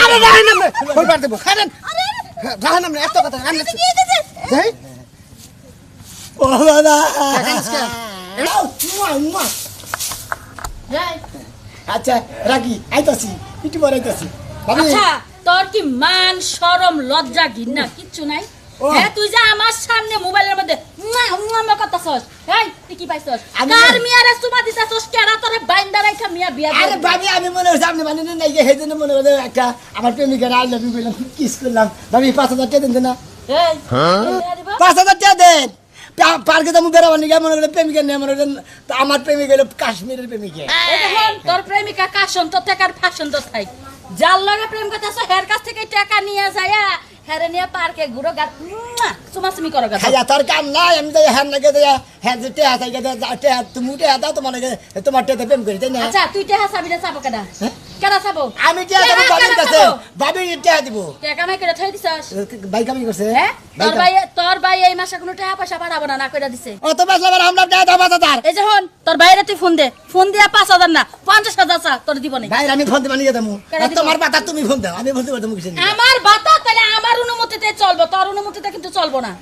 আরে রাহেন আপনি ফোন পার দেব খাবেন রাহেন আপনি এত কথা রাহেন যাই ও বাবা আচ্ছা রাখি আইতাছি একটু পরে আইতাছি আচ্ছা তোর কি মান শরম লজ্জা ঘৃণা কিচ্ছু নাই হ্যাঁ তুই যা আমার সামনে মোবাইলের মধ্যে করতেছস এই তুই কি পাইছস কার মিয়ারে চুমা দিছস কেডা তোরে বাইন্দা রাইখা মিয়া বিয়া দিল আরে ভাবি আমি মনে হচ্ছে আপনি মানে নাই যে হেদিন মনে হলো একটা আমার প্রেমিকার আই লাভ ইউ বললাম কিস করলাম ভাবি 5000 টাকা দেন না এই 5000 টাকা দেন পার্কে তো বেড়া বানি মনে হলো প্রেমিকা নেই মনে হলো আমার প্রেমিক হলো কাশ্মীরের প্রেমিকা এই দেখুন তোর প্রেমিকা কাশন তো থেকে আর ফাশন তো থাই যার লগে প্রেম করতেছ হের কাছ থেকে টাকা নিয়ে যায়া হেরে নিয়ে পার্কে ঘুরো গা চুমাচুমি করো গা খাইয়া তোর কাম নাই আমি তো হ্যাঁ নাকি হ্যাঁ যে টেহা থাকে টেহা তুমি টেহা দাও তোমার তোমার টেহাতে প্রেম করি তাই না আচ্ছা তুই টেহা চাবি না চাবো কেডা কেডা চাবো আমি টেহা দেবো বাবির কাছে বাবি টেহা দিব টাকা নাই করে থই দিছস ভাই কামি করছে হ্যাঁ তোর ভাই এই মাসে কোনো টাকা পয়সা পাঠাবো না না কইরা দিছে ও তো বাস আবার আমরা টেহা দাও 5000 এই যে হন তোর ভাইরে তুই ফোন দে ফোন দিয়া 5000 না 50000 চা তোর দিব না ভাই আমি ফোন দিবা নিয়ে দেবো তোমার বাতা তুমি ফোন দাও আমি বলতে পারতাম কিছু আমার বাতা তাহলে আমার অনুমতিতে চলবো তোর অনুমতিতে কিন্তু চলবো না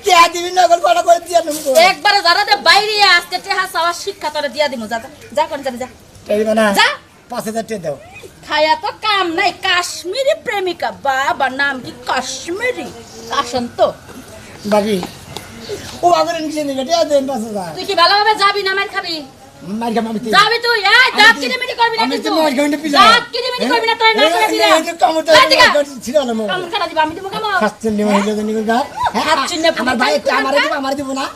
টেহা দিবি না গল বড় করে দিয়া নেবো একবারে যারাতে বাইরে আসতে টেহা চাওয়ার শিক্ষা তোরে দিয়া দিমু যা যা কোন যা টাইবা না যা 5000 টাকা দাও খায়া তো কাম নাই কাশ্মীরি প্রেমিকা বাবা নাম কি কাশ্মীরি কাশন তো বাবি ও আগরে নিচে নিয়ে টেহা দেন 5000 তুই কি ভালোভাবে যাবি না মার খাবি মার খাম আমি যাবি তুই এই দাঁত কিনেমিনি করবি না কিন্তু মার খাইতে পিলা দাঁত কিনেমিনি করবি না তুই না করে দিলা এই টমেটো ছিল না মো কাম খানা দিবা আমি দিব কাম খাচ্ছেন নি হইলো জানি গা আমার ভাই একটা আমার দিব না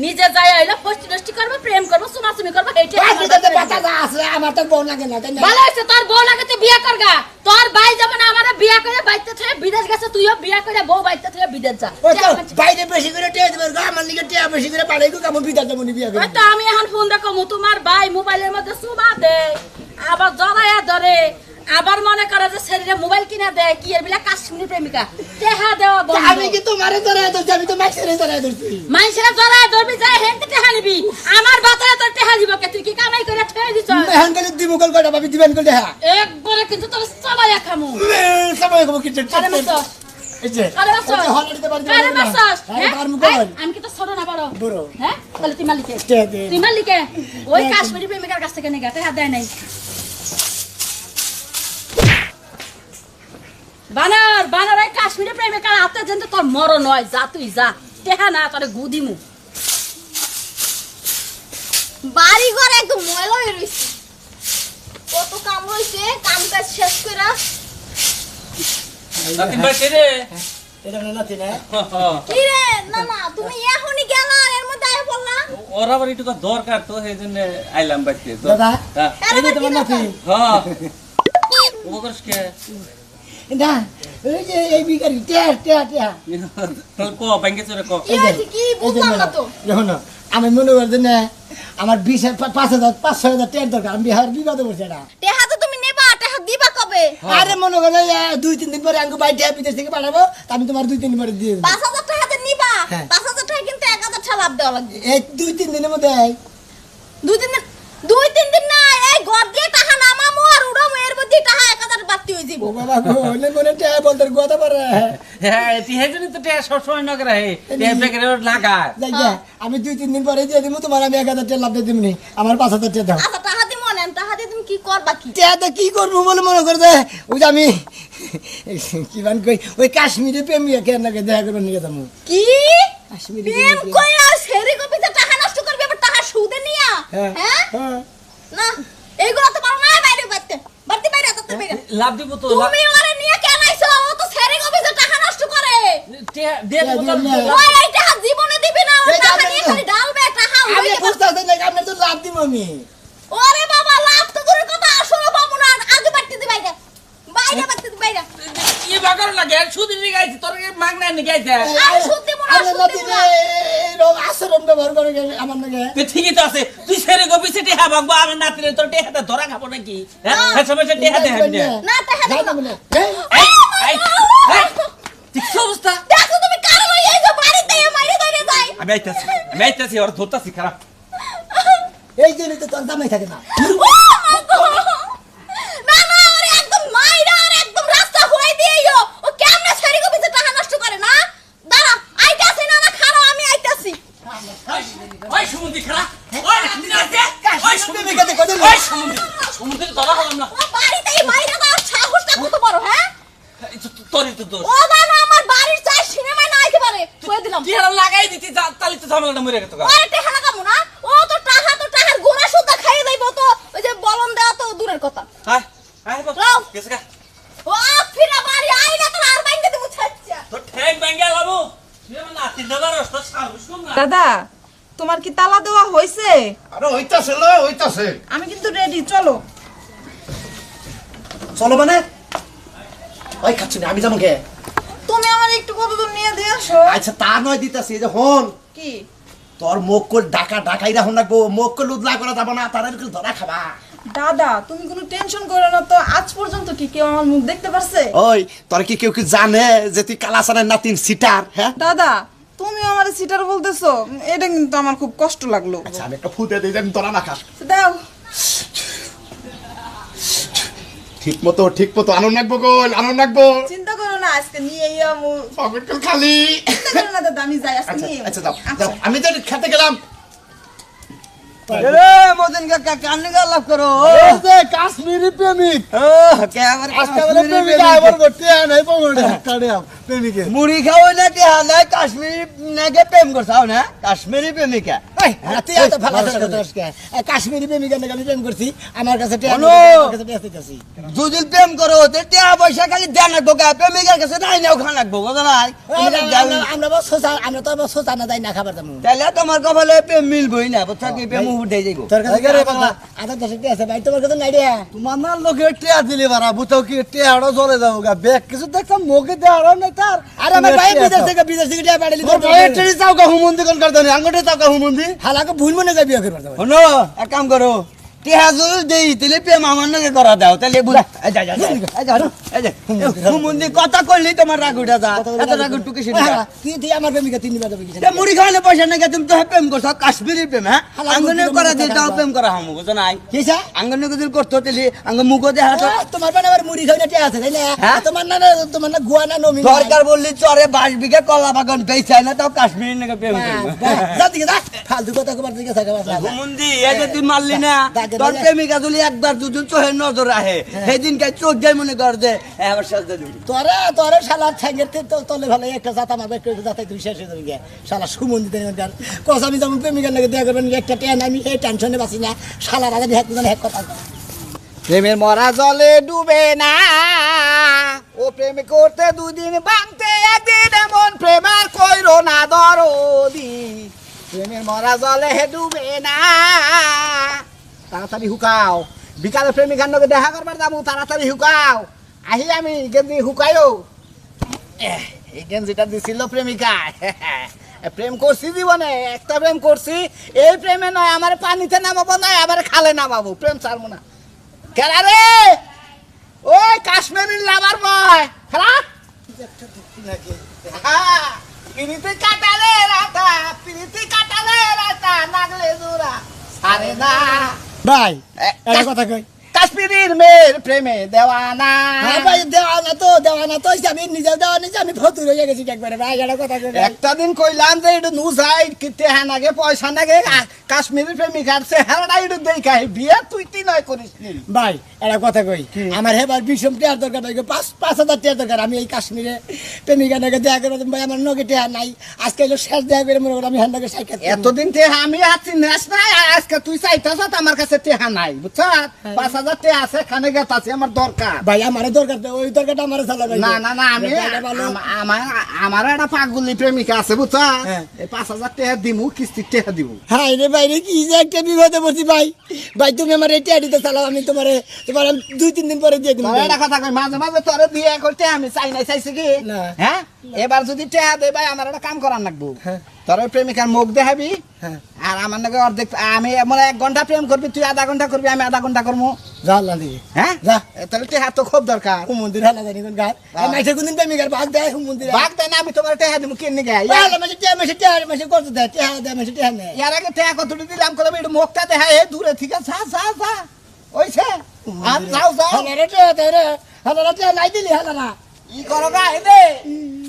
নিজে যাই আইলা ফষ্টি নষ্টি করব প্রেম করব সুমাসুমি করব এইটা বাচ্চাতে বাচ্চা আছে আমার তো বউ লাগে না তাই না ভালো হইছে তোর বউ লাগে তুই বিয়া করগা তোর ভাই যেমন আমারে বিয়া করে বাইতে থেকে বিদেশ গেছে তুইও বিয়া করে বউ বাইতে থেকে বিদেশ যা ওই তো বাইরে বেশি করে টেয়া দিবেন গো আমার নিকে টেয়া বেশি করে পাড়াই গো কেমন বিদার দেবনি বিয়া করে ওই তো আমি এখন ফোন রাখমু তোমার ভাই মোবাইলের মধ্যে সুমা দে আবার জড়ায়া ধরে আবার মনে করে যে শরীরে মোবাইল কিনা দেয় কি এর বিলা কাশ্মীরি প্রেমিকা টেহা দেওয়া বন্ধ আমি কি তোমারে ধরে ধরছি আমি তো মাইসেরে ধরে ধরছি মাইসেরা জড়ায়া ধরবি যায় হেনতে টেহা নিবি আমার বাতারে তোর টেহা দিব কে তুই কি কামাই করে ঠেয়ে দিছ মেহান করে দিব কল কটা ভাবি দিবেন কল দেখা একবারে কিন্তু তোর সবাই খামু সবাই কম কি আরে মাসস এই যে আরে মাসস হলিডে পারবে আরে মাসস হ্যাঁ আমি কি তো সরো না বড় বড় হ্যাঁ তাহলে তুই মালিকে টেয়া দে তুই মালিকে ওই কাশ্মীরি প্রেমিকার কাছ থেকে নিগা টেহা দেয় নাই বানার বানার এই কাশ্মীরি প্রেমিকার হাতে যেন তোর মরণ হয় যা তুই যা টেহা না তোরে গুদিমু বাড়ি ঘর একদম ময়লা হয়ে রইছে কত কাম হইছে কাম কাজ শেষ কইরা নাতিন ভাই কে রে এটা না নাতি না কি রে না না তুমি এখনই গেল এর মধ্যে আয় পড়লা ওরা আবার একটু দরকার তো সেইজন্য আইলাম বাইতে তো দাদা হ্যাঁ এই যে তোমার নাতি হ্যাঁ ও করছ কে না এই যে এই বিকারি টেয়া টেয়া টেয়া তোর কো ব্যাংকে চলে কো কি হইছে কি বুঝলাম না তো দেখুন আমি মনে করছি না আমার 5,000 টাকার দরকার আমি বিহার বিবাদে পড়ছি এটা টেহা তো তুমি নেবা টেহা দিবা কবে আরে মনে করো 2-3 দিন পরে আমি বাইরে বিদেশ থেকে পাঠাবো আমি তোমার 2-3 দিন পরে দিয়ে দেবো 5,000 টাকা দিয়ে নিবা হ্যাঁ। 5,000 টাকা কিন্তু 1,000 টাকা লাভ দেওয়া লাগবে এই 2-3 দিনের মধ্যে দুই তিন দিন না এই ঘর দিয়ে টাকা নামামু আর উড়ামু এর মধ্যে টাকা 1,000 বাড়তি হয়ে যাবে ও বাবা গো হলে মনে টাকা বলতে গোতা পারে হ্যাঁ তিহেজনি তো তে সব সময় না করে তে বেকরে লাগায় যাই যা আমি 2-3 দিন পরে দিয়ে দিব তোমার আমি 1,000 টাকা লাভ দিয়ে দিবনি আমার 5,000 টাকা দাও আচ্ছা টাকা দিমু না টাকা দিয়ে তুমি কি করবা কি টাকা কি করবো বলে মনে করে যে ওই যে আমি কি বান কই ওই কাশ্মীরে প্রেমিয়া কেন না দেখা করব নিয়ে যাবো কি কাশ্মীরে প্রেম কইরা সেরি কপিতে টাকা নষ্ট করবি আবার টাকা সুদে নিয়া হ্যাঁ হ্যাঁ হ্যাঁ না এইগুলো তো পারো না বাইরে বাইতে বাড়তি বাইরে তো বাইরে লাভ দিব তো তুমি ওরে নিয়ে কেন আইছো ও তো সেরি কপিতে টাকা নষ্ট করে দে দিব তো ওই এই টাকা জীবনে দিবি না ও টাকা নিয়ে খালি ডালবে টাকা আমি হইছে বুঝতাছি না আপনি তো লাভ দিব আমি ওরে বাবা লাভ তো দূরের কথা আসলে পাবো না আগে বাড়তি দি বাইরে বাইরে বাড়তি দি বাইরে কি বাগার লাগে সুদি নি গাইছি তোর মাগ নাই নি গাইছে আমি শুনতে মনে আরে নাতি রে রোগ আচরণ ব্যবহার করে আমার নাকি তে ঠিকই তো আছে তুই সেরে গবি সেটি হা ভাগবো আমি নাতিরে তোর টেহাটা ধরা খাবো নাকি হ্যাঁ সময় টেহা দে হাবি না টাকা যাই দিবো না না বলে এই ঠিক অবস্থা দেখো তুমি কার লই আইছো বাড়িতে মাইরে ধরে যাই আমি আইতাছি ওর ধরতাছি খারাপ এই জন্য তো তোর দামাই থাকে না না না আরে একদম মাইরা আর একদম দোষ ও জানো আমার বাড়ির চাই সিনেমায় না আইতে পারে কই দিলাম কি হারা লাগাই দিতি তালি তো ঝামেলাটা মরে গেত ওরে টেহা লাগামু না ও তো টাহার গোনা সুদ্ধা খাইয়ে যাইবো তো ওই যে বলন দেওয়া তো দূরের কথা হ্যাঁ হ্যাঁ রাও। কেসে কা ও ফিরা বাড়ি আইনা তো আর বাইন্দে দেবো ছাচ্চা তো ঠ্যাং ভাঙ্গা লাবো তুই আমার নাতি দাদা রস্ত সাহস কম না দাদা তোমার কি তালা দেওয়া হয়েছে? আরে হইতাছে আমি কিন্তু রেডি, চলো। চলো মানে ওই খাচ্ছি না আমি যাবো কে তুমি আমার একটু কতদূর নিয়ে দিয়ে আসো। আচ্ছা তা নয় দিতাছি এই যে হন কি তোর মুখ করে ডাকাই রাখুন রাখবো মুখ করে লুদলা করা যাবো না তারা ধরা খাবা দাদা তুমি কোনো টেনশন করো না তো, আজ পর্যন্ত কি কেউ আমার মুখ দেখতে পারছে? ওই তোর কি কেউ কি জানে যে তুই কালাসানের নাতিন সিটার হ্যাঁ দাদা তুমি আমার সিটার বলতেছো, এটা কিন্তু আমার খুব কষ্ট লাগলো। আচ্ছা আমি একটা ফুটে দিই যেন তোরা না খাস দাও। ঠিক মতো আনন্দ রাখবো গোল আনন্দ রাখবো চিন্তা করো না, আজকে নিয়ে আমু। পকেট খালি চিন্তা করো না দাদা, আমি যাই আজকে আচ্ছা নিয়ে আচ্ছা যাও আমি তো খেতে গেলাম মদন কাকা কান্নে গালাপ করো কাশ্মীরি প্রেমিক কে আমার মুড়ি খাওয়াই না কে নাই কাশ্মীরি নাকি প্রেম করছাও না কাশ্মীরি প্রেমিকা কাশ্মীরি প্রেমিক আমি প্রেম করছি আমার কাছে যদি প্রেম করো তো টিয়া পয়সা খালি দেন রাখবো প্রেমিকার কাছে নাই নাও খান রাখবো কথা নাই আমরা তো সোচা না যাই না খাবার দাম তাহলে তোমার কপালে প্রেম মিলবই না বুঝছো কি প্রেম উঠে যাইব তোর কাছে আধা দশ আছে ভাই তোমার কাছে নাই রে তোমার না লোকে টিয়া দিলি বারা বুঝাও কি টিয়াড়ো চলে যাবো গা ব্যাগ কিছু দেখতাম মুখে দেওয়ারও নাই তার আর আমার ভাই বিদেশ থেকে টিয়া পাঠালি ট্রেনে চাও কা হুমন্দি কোন করতে আঙ্গুঠে চাও কা হুমন্দি হালাকে ভুল মনে যাবি বিয়ে করবার শোনো এক কাম করো টিয়া যদি দেই তাহলে প্রেম আমার নাকি করা দাও তাহলে বুঝা হুমন্দি কথা কইলি তোমার রাগ উঠা যা এত রাগ উঠু কিছু তুই আমার প্রেমিকা তিন নিবা যাবি মুড়ি খাওয়ালে পয়সা নাকি তুমি তো প্রেম করছো কাশ্মীরি প্রেম হ্যাঁ আঙ্গনে করা দিল তাও প্রেম করা হামু বুঝো নাই কিসা আঙ্গনে যদি করতো তাহলে আঙ্গ মুখো দেখা তো তোমার মানে আবার মুড়ি খাই না টিয়া আছে তাই না হ্যাঁ? তোমার না গুয়া না নমি সরকার বললি চরে 22 বিঘা কলা বাগান পেয়েছাই না তাও কাশ্মীরি নাকি প্রেম করবো যা দিকে যা ফালতু কথা কবার দিকে থাকা হুমন্দি এই যে তুই মারলি না তোর প্রেমিকা যদি একবার দুজন চোখের নজর আহে সেদিন কাই চোখ যাই মনে কর যে আমার সাথে দিবি তোরে শালা ঠ্যাঙ্গের তলে ভালো একটা জাত আমার ব্যাগ করে যাতে তুই শেষ হয়ে যাবি শালা সুমন্দিত কস আমি যেমন প্রেমিকার লাগে দেখা করবেন একটা ট্রেন আমি এই টেনশনে বাঁচি না শালার আগে হ্যাক হ্যাক কথা প্রেমের মরা জলে ডুবে না ও প্রেম করতে দুদিন ভাঙতে একদিন এমন প্রেম আর কইরো না দরদি প্রেমের মরা জলে ডুবে না তাড়াতাড়ি হুকাও বিকালে প্রেমিকার লগে দেখা করবার যাবো তাড়াতাড়ি হুকাও আহি আমি গেঞ্জি হুকাইও এই গেঞ্জিটা দিছিল প্রেমিকা প্রেম করছি জীবনে একটা প্রেম করছি এই প্রেমে নয় আমার পানিতে নামাবো নয় আবার খালে নামাবো প্রেম ছাড়বো না খেলা রে ওই কাশ্মীরের লাভার বয় খেলা পিরিতি কাটালে রাতা পিরিতি কাটালে রাতা নাগলে জোড়া আরে না ভাই একটা কথা কই কাশ্মীরের মেয়ের প্রেমে দেওয়ানা হ্যাঁ ভাই দেওয়ানা তো আমি নিজে দেওয়ানা আমি ফতুর হয়ে গেছি একবারে ভাই একটা কথা কই একটা দিন কইলাম যে এটা নু যাই কিতে নাগে পয়সা নাগে কাশ্মীরের প্রেমিকার চেহারাটা একটু দেখাই বিয়ে তুই কি নয় করিস ভাই একটা কথা কই আমার হেবার বিষম টিয়ার দরকার ভাই 5,000 টিয়ার দরকার আমি এই কাশ্মীরে প্রেমিকা নাগে দেখা করে ভাই আমার নগে টিয়া নাই আজকে এলো শেষ দেখা করে মনে আমি হান্দাকে সাইকেল এতদিন তে আমি আছি নেস নাই আজকে তুই চাইতাছ আমার কাছে টিয়া নাই বুঝছ 5,000 টিয়া আছে খানে গেতাছি আমার দরকার ভাই আমারে দরকার ওই দরকারটা আমারে চালা ভাই না না না আমি আমার একটা পাগলি প্রেমিকা আছে বুঝছ এই 5,000 টিয়া দিমু কিস্তি টিয়া দিব হাই রে ভাই রে কি যে একটা বিপদে পড়ছি ভাই ভাই তুমি আমার এই টিয়া দিতে চালাও আমি তোমার 2-3 দিন পরে দিয়ে দিব এটা কথা কই মাঝে মাঝে তোরে দিয়ে করতে আমি চাই নাই চাইছি কি হ্যাঁ এবার যদি টিয়া দে ভাই আমার একটা কাম করার লাগবো তোর প্রেমিকার মুখ দেখাবি আর আমার নাকি অর্ধেক আমি মানে 1 ঘন্টা প্রেম করবি তুই আধা ঘন্টা করবি আমি আধা ঘন্টা করবো জানলা দিবি হ্যাঁ যা তাহলে টিয়া তো খুব দরকার মন্দির হালা জানি কোন গায় মাইছে কোনদিন প্রেমিকার ভাগ দেয় মন্দির ভাগ দেয় না আমি তোমার টিয়া দিব কিনে গায় মাইছে করতে দেয় টিয়া দেয় মাইছে টিয়া নেই এর আগে টিয়া কত দিলাম করবে একটু মুখটা দেখায় দূরে ঠিক আছে যা ওইছে আর যাও হালারে টিয়া নাই দিলি হালারা ই করো গা হেদে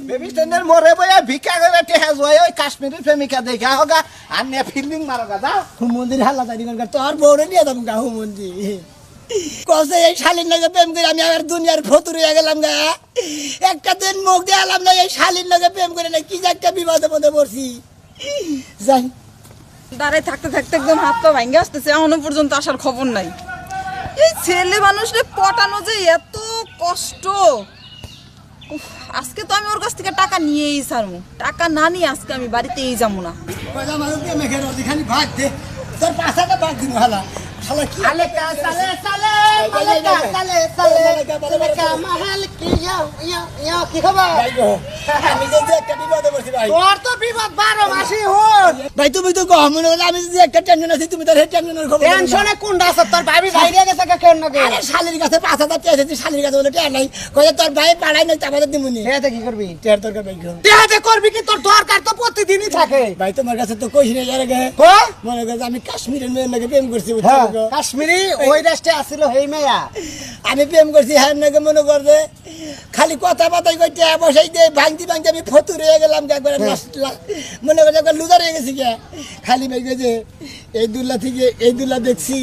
বেবি স্ট্যান্ডের মোরে বয়া ভিক্ষা করে টেহা জয় ওই কাশ্মীরের প্রেমিকা দেখা হোগা আর নে ফিল্ডিং মারো গা যাও মন্দির হালা জানি কোন তোর বউরে নিয়ে যাবো গা মন্দির কসে এই শালীর লগে প্রেম করে আমি আমার দুনিয়ার ফতুর হয়ে গেলাম গা। একটা দিন মুখ দেখালাম না এই শালীর লগে প্রেম করে না কি যে একটা বিপদের মধ্যে পড়ছি। যাই দাঁড়ায় থাকতে থাকতে একদম হাত পা ভাঙ্গে আসতেছে, এখনো পর্যন্ত আসার খবর নাই। এই ছেলে মানুষরে পটানো যে এত কষ্ট। উফ, আজকে তো আমি ওর কাছ থেকে টাকা নিয়েই ছাড়বো। টাকা না নিয়ে আজকে আমি বাড়িতেই যাবো না। কয়টা মানুষ প্রেমে খেয়ে রয়েছে, খালি ভাগ দে তোর পাশাটা ভাগ দিন ভালা শালা কি আলেকা সালে সালে আলেকা সালে সালে আলেকা মহল কি ইয়া কি খবর? ভাই গো, আমি যে একটা বিপদে পড়ছি ভাই। তোর তো বিপদ 12 মাসই হল। ভাই তুমি তো কম মনে হলো আমি যদি একটা টেনশন আছি তুমি তো টেনশনের খবর জানো না। টেনশনে কোনটা আছে তোর ভাবি বাইরে গেছে কেন নাকি? আরে শালির কাছে 5000 টাকা এসেছি, শালির কাছে বলে টাকা নাই, কয়ে তোর ভাই পাড়াই নাই আমাদের দিমুনি। এতে কি করবি? টের দরকার ভাই গো। দেহাতে করবি কি? তোর দরকার তো প্রতিদিনই থাকে। ভাই তোমার কাছে তো কইছি না এর আগে, কো মনে করছে আমি কাশ্মীরের মেয়ের নাকি প্রেম করছি। হ্যাঁ, বুঝছো গো? কাশ্মীরি ওই দেশে আসিল হেই মেয়া। আমি প্রেম করছি হ্যাঁ নাকি মনে করছে খালি কথা বাতাই করতে বসাই দিয়ে ভাঙতি ভাঙতি আমি ফতুর হয়ে গেলাম একবার মনে করছে একবার লুজার হয়ে গেছি কে। খালি ভাই যে এই দুল্লা থেকে এই দুল্লা দেখছি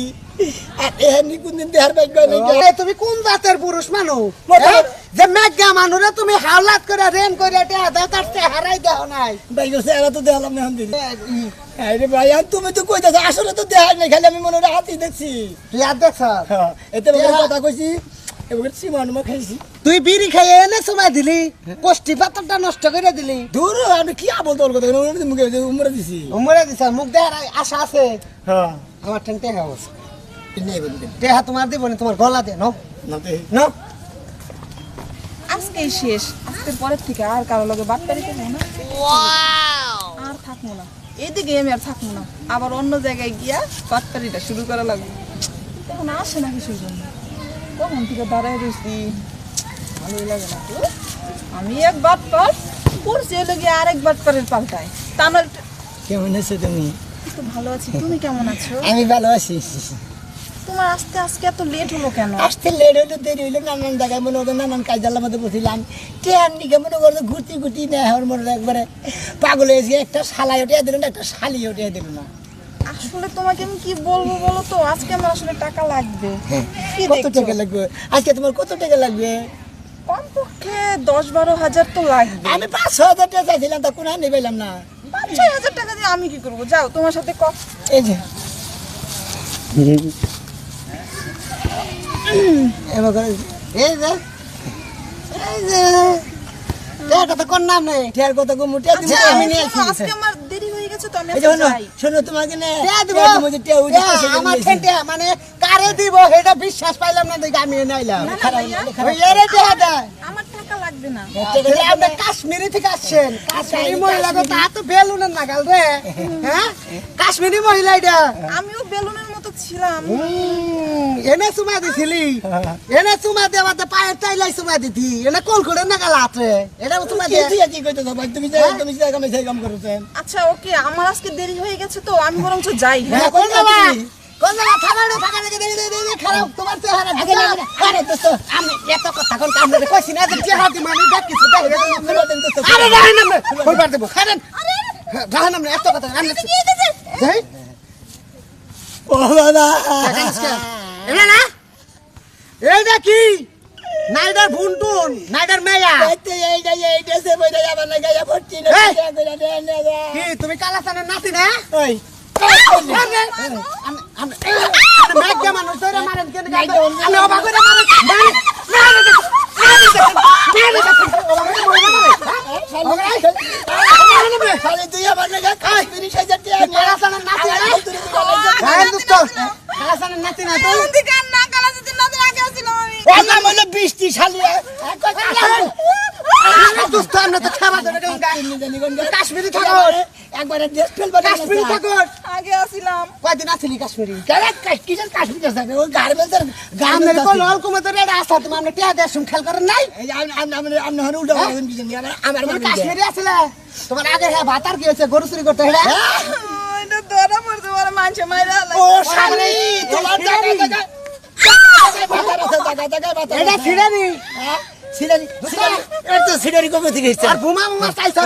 আর এহানি কোনদিন দেহার ভাগ্য নেই কে। এই তুমি কোন জাতের পুরুষ মানুষ? মোটা। হ্যাঁ? যে মেঘা মানুরে তুমি হাওলাত করে রেন করে টেহা দাও, তার চেহারাই দেও নাই। ভাই গেছে এরা তো দেখালাম না এখন দিদি। আরে ভাই আর তুমি তো কইতাছ আসলে তো দেখাই নাই, খালি আমি মনে হাতি দেখছি। তুই আর দেখছ? হ্যাঁ এতে বড় কথা কইছি এবার সীমানুমা খাইছি। তুই বিড়ি খাইয়ে এনে সময় দিলি, পুষ্টি পাত্রটা নষ্ট করে দিলি। দূর আমি কি আবল তোর কথা মুখে উমরে দিছি। উমরে দিছ, মুখ দেখার আশা আছে? হ্যাঁ আমার টেন টেহা আছে। নাই বলি টেহা তোমার দিব না, তোমার গলা দে নাও না তে নাও। আজকেই শেষ, আজকের পরের থেকে আর কারো লগে বাটপারি করবো না, আর থাকবো না। এদিকে আমি আর থাকবো না, আবার অন্য জায়গায় গিয়া বাটপারিটা শুরু করা লাগবে। এখন আসে না কিছুর জন্য, কখন থেকে দাঁড়ায় রয়েছি, ভালোই লাগে না তো। আমি এক বাটপার পড়ছি, এলে গিয়ে আরেক বাটপারের পাল্টায়। তা নয় কেমন আছো তুমি? তো ভালো আছি, তুমি কেমন আছো? আমি ভালো আছি। তোমার আসতে আজকে এত লেট হলো কেন? আসতে লেট হইলো দেরি হইলো, নানান জায়গায় মনে হতো নানান কাজের মধ্যে বসছিলাম। ট্রেন দিকে মনে করতো ঘুরতে ঘুরতে নেয় আমার মনে একবারে পাগল হয়েছে। একটা শালাই ওটিয়া দিল না, একটা শালি ওটিয়া দিল না। আসলে তোমাকে আমি কি বলবো বলো তো, আজকে আমার আসলে টাকা লাগবে। কি কত দেখছো? টাকা লাগবে আজকে? তোমার কত টাকা লাগবে? কমপক্ষে 10-12 হাজার তো লাগবে। আমি 5,000 টাকা চাইছিলাম, তা কোনো আনি পাইলাম না। 5-6 হাজার টাকা দিয়ে আমি কি করবো? যাও তোমার সাথে এই যে এবার এই যে এই যে টেহাটা তো কোন নাম নেই। টিয়ার কত গুমুটিয়া দিবি আচ্ছা, আমি আমি নিয়ে শোনো, আসি। আজকে আমার দেরি হয়ে গেছে তো আমি এই যে আজকে শোনো যাই। শোনো তোমাকে না টেহা দিব, টিয়া ওই যে টেহা, পয়সা আমার দিয়েছি। টেহা মানে কারে দিব এটা বিশ্বাস পাইলাম না, দেখে আমি এনে আইলাম। না, না, ভাইয়া, ওই এরে টেহা দেয়। আমার টাকা লাগবে না। আপনি কাশ্মীরি থেকে আসছেন, কাশ্মীরি মহিলা তো তা তো বেলুনের নাগাল রে। হ্যাঁ, কাশ্মীরি মহিলা এটা। আমিও বেলুনের মতো ছিলাম। এনে চুমা দিছিলি, এনে চুমা দেওয়া পায়ের চাইলাই চুমা দিতি, এনে কল করে নাগাল হাতে এটা চুমা কি দিয়ে। তুই কি কইতেছ ভাই? তুমি যে তুমি যে কামে সেই কাম করছেন। আচ্ছা ওকে, আমার আজকে দেরি হয়ে গেছে তো আমি বরঞ্চ যাই। হ্যাঁ, কোন যাবা? কোন যাবা? থাকা রেখে দে খারাপ তোমার চেহারা। আরে দোস্ত আমি এত কথা কোন কাম রে কইছি না যে চেহারা দি মানে দেখ কিছু দেখ। খুলে দেন দোস্ত। আরে রাহেন না, কইবার দেব খারেন। রাহেন না এত কথা আমি যাই। ও বাবা এটা না, এইটা কি নাইডার ভুনটুন, নাইডার মেয়া। এইটা সে বইটা যাবার না গায়া ভর্তি না এই! কইরা দেন না যা। কি তুমি কালাসানের নাতি না? ওই মেঘা মানুষ ধরে মারেন কেন? মেঘা মানুষ। আমি অবাক করে মারেন। খালি তুই আমার লাগা খাই 30,000 টাকা নিয়ে কালাসানের নাতি না? গায়ের দোস্ত, কালাসানের নাতি না তুই? অধিকার না কালা যদি নজর আগে আসছিলাম আমি। ওর নাম হলো বৃষ্টি শালি। দোস্ত আমরা তো খাবার ধরে কাশ্মীরি থাকো, একবারে দেশ ফেলবা কাশ্মীরি থাকো। আগে আসছিলাম। কয়দিন আসলি কাশ্মীরি? কিসের কাশ্মীর থাকে ওই গার্মেন্টসের আমাদের কোন অলকুমে তো রেডা আসা, তুমি আমরা টিয়া দেশ খেল করেন নাই? এই আমি হন উল্টা আমার তুমি কাশ্মীরি আসলে তোমার আগে হ্যাঁ ভাতার কি হয়েছে? গরু চুরি করতে হেরা? এটা ধরা পড়ছে, ওরা মানছে মাইরা ও শালি তোমার জায়গা জায়গা এটা ছিড়ানি। সিলারি এর তো সিলারি কবে থেকে এসেছে আর বোমা বোমা চাইছ?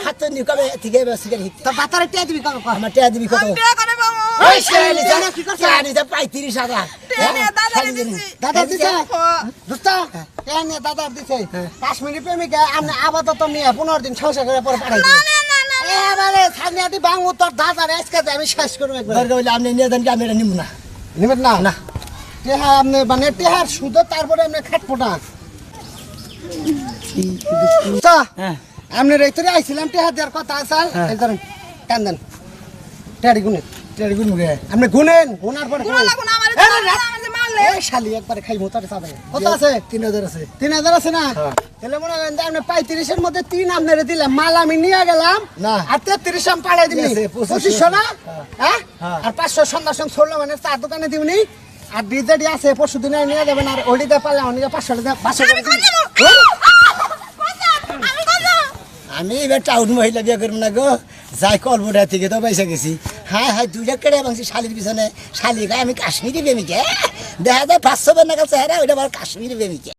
খাচ্ছেন কবে থেকে সিলারি তো ভাতারে টিয়া দিবি কবে? আমার টিয়া দিবি কত বিয়া করে বাবু ওই শালি জানা কি করছ শালি যা 35,000 টেনে দাদারে দিছি দাদা দিছে হ্যাঁ। দোস্ত এনে দাদা দিছে কাশ্মীরি প্রেমিকা আপনি আপাতত নিয়ে 15 দিন সংসার করে পরে পাঠাই দিন এবারে সামনেটি বাংলা তোর দাদার আজকে আমি শেষ করব একবার দরকার হইলে আপনি নিয়ে যান কি আমি এটা নিব না নিবেন না না টেহা আপনি মানে টেহার সুদে তারপরে আপনি খাটবো না হ্যাঁ আপনার এই তোরে আইছিলাম টেহা দেওয়ার কথা আছে এই ধরেন টান দেন টেহারি গুনেন টেরি গুন মুগে আপনি গুনেন গুনার পরে গুলো লাগো না আমারে আমার যে মারলে এই শালি একবারে খাই মোতারে চাবে কত আছে 3000 আছে 3000 আছে না তাহলে মনে করেন যে আপনি 35 এর মধ্যে 3 আপনারে দিলাম মাল আমি নিয়ে গেলাম না। আর 33 আমি পাঠাই দিবি ঠিক আছে, 2500 না হ্যাঁ হ্যাঁ। আর 500 সন্ধ্যা সঙ্গে ছড়লো মানে চার দোকানে দিবনি আর ডিজেডি আছে পরশু দিনে নিয়ে যাবেন আর ওইটা পারলে অনেকে 500 টাকা 500 আমি কই যাবো আমি কই যাবো আমি এবার টাউন মহিলা বিয়ে করবো না গো যাই কলবুটা থেকে তো পয়সা গেছি হ্যাঁ হ্যাঁ 2 লাখ কেটে ভাঙছি শালির পিছনে শালি গায়ে আমি কাশ্মীরি প্রেমিকা দেখা যায় 500 টাকা চেহারা ওইটা আবার কাশ্মীরি প্রেমিকা